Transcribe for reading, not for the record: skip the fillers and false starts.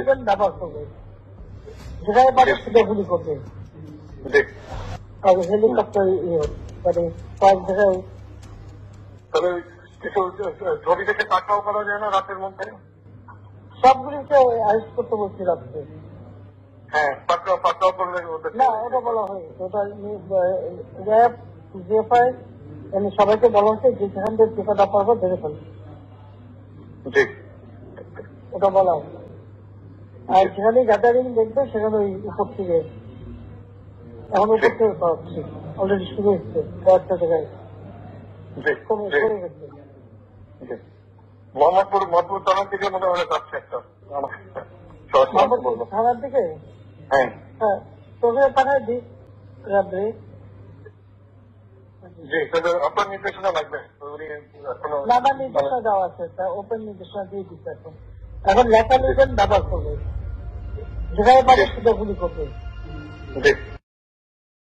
নেবেন ব্যবহার করবে, যেখানে পারে সেটা গুলি করবে। হেলিকপ্টার মানে কয়েক জায়গায় তবে কিছু ছবি দেখে পাঠাও করা যায় না রাতের মধ্যে? সবগুলিকে অ্যারেস্ট করতে বলছি রাত্রে। হ্যাঁ, পাঠাও করলে না, ওটা বলা হয়, ওটা র্যাব জিএফআই সবাইকে বলা হচ্ছে যে যেখান থেকে টিকাটা পারবো ধরে ফেলবে, ওটা বলা হয়। আর যেখানে গ্যাদারিং দেখবে সেখানে ওই উপর থেকে, এখন উপর থেকে পাচ্ছি, অলরেডি শুরু হচ্ছে কয়েকটা জায়গায় করে গেছে। মোহাম্মদপুর থানার দিকে মনে হয় যাচ্ছে একটা থানার দিকে। হ্যাঁ, তোকে পাঠায় দিই রাত্রে। জি, আপনার নির্দেশনা লাগবে? না, আমার নির্দেশনা দেওয়া আছে, ওপেন নির্দেশনা দিয়ে দিচ্ছে এখন। এখন লেখা নেবেন ব্যবহার করবে, যেখানে পারে সেটা গুলি করবে।